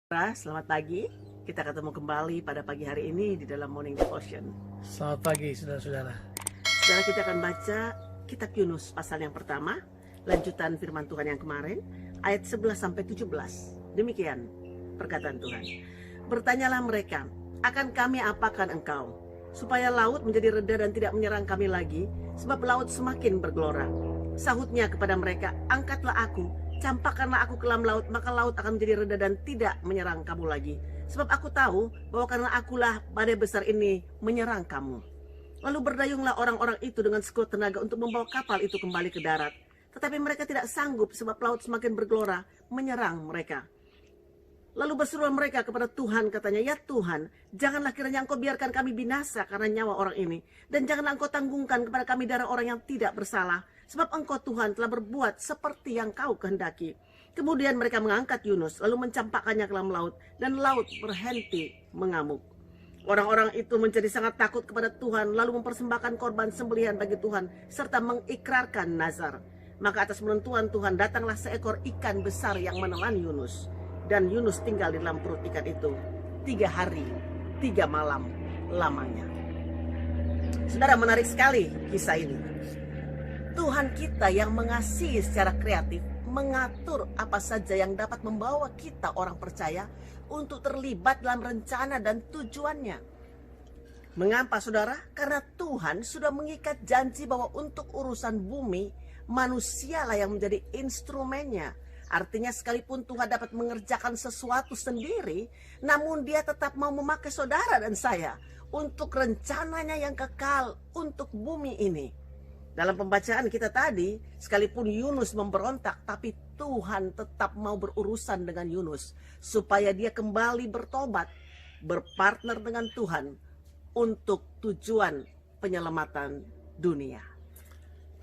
Selamat pagi. Kita ketemu kembali pada pagi hari ini di dalam Morning Devotion. Selamat pagi saudara-saudara. Saudara, kita akan baca kitab Yunus pasal yang pertama, lanjutan firman Tuhan yang kemarin, ayat 11-17. Demikian perkataan Tuhan. Bertanyalah mereka, akan kami apakan engkau? Supaya laut menjadi reda dan tidak menyerang kami lagi, sebab laut semakin bergelora. Sahutnya kepada mereka, angkatlah aku, campakkanlah aku ke dalam laut, maka laut akan menjadi reda dan tidak menyerang kamu lagi. Sebab aku tahu bahwa karena akulah badai besar ini menyerang kamu. Lalu berdayunglah orang-orang itu dengan sekuat tenaga untuk membawa kapal itu kembali ke darat. Tetapi mereka tidak sanggup sebab laut semakin bergelora menyerang mereka. Lalu berserulah mereka kepada Tuhan, katanya, ya Tuhan, janganlah kiranya engkau biarkan kami binasa karena nyawa orang ini. Dan janganlah engkau tanggungkan kepada kami darah orang yang tidak bersalah. Sebab engkau Tuhan telah berbuat seperti yang kau kehendaki. Kemudian mereka mengangkat Yunus, lalu mencampakkannya ke dalam laut. Dan laut berhenti mengamuk. Orang-orang itu menjadi sangat takut kepada Tuhan, lalu mempersembahkan korban sembelihan bagi Tuhan, serta mengikrarkan nazar. Maka atas penentuan Tuhan datanglah seekor ikan besar yang menelan Yunus. Dan Yunus tinggal di dalam perut ikan itu 3 hari 3 malam lamanya. Saudara, menarik sekali kisah ini. Tuhan kita yang mengasihi secara kreatif mengatur apa saja yang dapat membawa kita orang percaya untuk terlibat dalam rencana dan tujuannya. Mengapa saudara? Karena Tuhan sudah mengikat janji bahwa untuk urusan bumi, manusialah yang menjadi instrumennya. Artinya sekalipun Tuhan dapat mengerjakan sesuatu sendiri, namun Dia tetap mau memakai saudara dan saya untuk rencananya yang kekal untuk bumi ini. Dalam pembacaan kita tadi, sekalipun Yunus memberontak, tapi Tuhan tetap mau berurusan dengan Yunus supaya dia kembali bertobat, berpartner dengan Tuhan untuk tujuan penyelamatan dunia.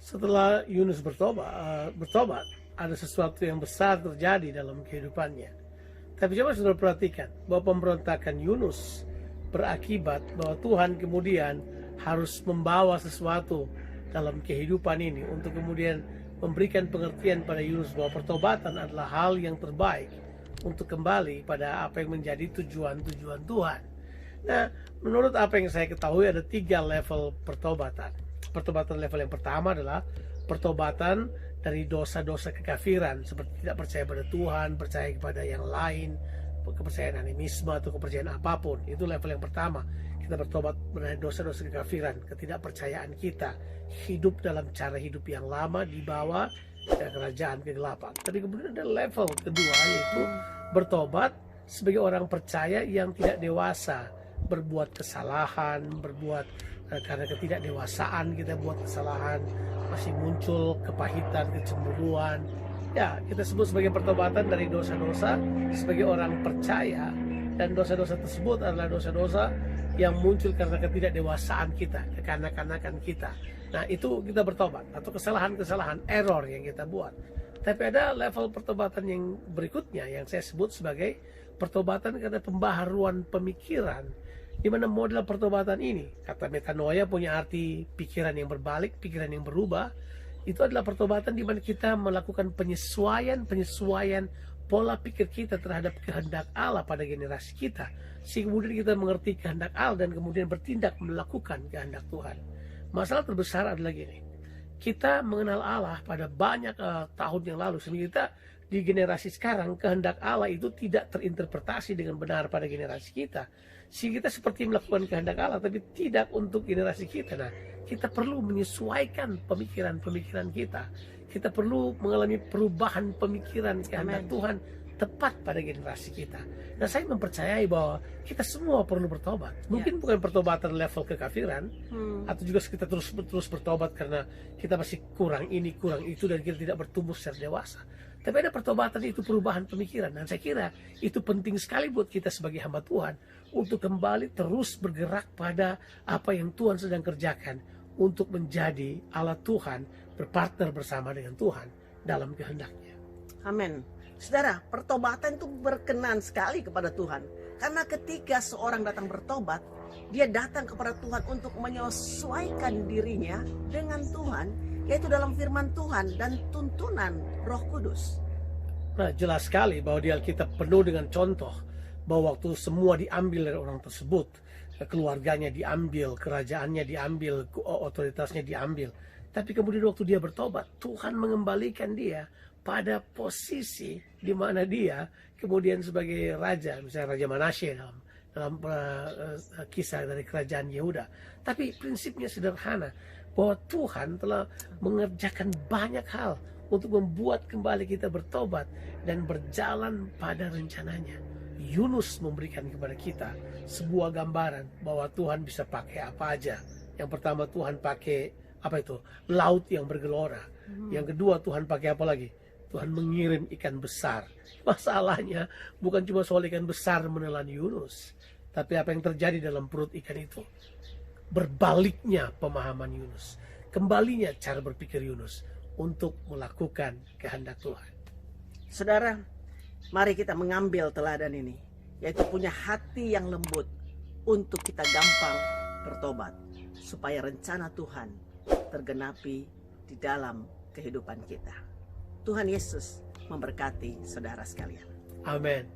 Setelah Yunus bertobat, ada sesuatu yang besar terjadi dalam kehidupannya. Tapi coba saudara perhatikan bahwa pemberontakan Yunus berakibat bahwa Tuhan kemudian harus membawa sesuatu dalam kehidupan ini untuk kemudian memberikan pengertian pada Yunus bahwa pertobatan adalah hal yang terbaik untuk kembali pada apa yang menjadi tujuan-tujuan Tuhan. Nah, menurut apa yang saya ketahui ada 3 level pertobatan. Pertobatan level yang pertama adalah pertobatan dari dosa-dosa kekafiran seperti tidak percaya pada Tuhan, percaya kepada yang lain, kepercayaan animisme atau kepercayaan apapun. Itu level yang pertama. Kita bertobat dari dosa-dosa kekafiran, ketidakpercayaan kita, hidup dalam cara hidup yang lama dibawa ke kerajaan kegelapan. Tapi kemudian ada level kedua, yaitu bertobat sebagai orang percaya yang tidak dewasa, berbuat kesalahan, karena ketidakdewasaan kita buat kesalahan, masih muncul kepahitan, kecemburuan. Ya, kita sebut sebagai pertobatan dari dosa-dosa sebagai orang percaya. Dan dosa-dosa tersebut adalah dosa-dosa yang muncul karena ketidakdewasaan kita, kekanak-kanakan kita. Nah, itu kita bertobat, atau kesalahan-kesalahan, error yang kita buat. Tapi ada level pertobatan yang berikutnya yang saya sebut sebagai pertobatan karena pembaharuan pemikiran. Di mana model pertobatan ini, kata metanoia punya arti pikiran yang berbalik, pikiran yang berubah. Itu adalah pertobatan di mana kita melakukan penyesuaian pola pikir kita terhadap kehendak Allah pada generasi kita, sehingga kemudian kita mengerti kehendak Allah dan kemudian bertindak melakukan kehendak Tuhan. Masalah terbesar adalah gini, kita mengenal Allah pada banyak tahun yang lalu, sehingga kita di generasi sekarang kehendak Allah itu tidak terinterpretasi dengan benar pada generasi kita, sehingga kita seperti melakukan kehendak Allah tapi tidak untuk generasi kita. Nah, kita perlu menyesuaikan pemikiran kita. Kita perlu mengalami perubahan pemikiran kehendak Tuhan tepat pada generasi kita. Nah, saya mempercayai bahwa kita semua perlu bertobat. Mungkin bukan pertobatan level kekafiran, atau juga kita terus bertobat karena kita masih kurang ini, kurang itu, dan kita tidak bertumbuh secara dewasa. Tapi ada pertobatan itu perubahan pemikiran. Dan saya kira itu penting sekali buat kita sebagai hamba Tuhan untuk kembali terus bergerak pada apa yang Tuhan sedang kerjakan untuk menjadi Allah Tuhan, berpartner bersama dengan Tuhan dalam kehendaknya. Amin. Saudara, pertobatan itu berkenan sekali kepada Tuhan. Karena ketika seorang datang bertobat, dia datang kepada Tuhan untuk menyesuaikan dirinya dengan Tuhan, yaitu dalam firman Tuhan dan tuntunan Roh Kudus. Nah, jelas sekali bahwa di Alkitab penuh dengan contoh bahwa waktu semua diambil dari orang tersebut, keluarganya diambil, kerajaannya diambil, otoritasnya diambil. Tapi kemudian waktu dia bertobat, Tuhan mengembalikan dia pada posisi di mana dia kemudian sebagai raja, misalnya Raja Manasye dalam kisah dari kerajaan Yehuda. Tapi prinsipnya sederhana, bahwa Tuhan telah mengerjakan banyak hal untuk membuat kembali kita bertobat dan berjalan pada rencananya. Yunus memberikan kepada kita sebuah gambaran bahwa Tuhan bisa pakai apa aja. Yang pertama, Tuhan pakai apa itu? Laut yang bergelora. Yang kedua, Tuhan pakai apa lagi? Tuhan mengirim ikan besar. Masalahnya bukan cuma soal ikan besar menelan Yunus, tapi apa yang terjadi dalam perut ikan itu. Berbaliknya pemahaman Yunus, kembalinya cara berpikir Yunus untuk melakukan kehendak Tuhan. Saudara, mari kita mengambil teladan ini, yaitu punya hati yang lembut untuk kita gampang bertobat, supaya rencana Tuhan tergenapi di dalam kehidupan kita. Tuhan Yesus memberkati saudara sekalian. Amin.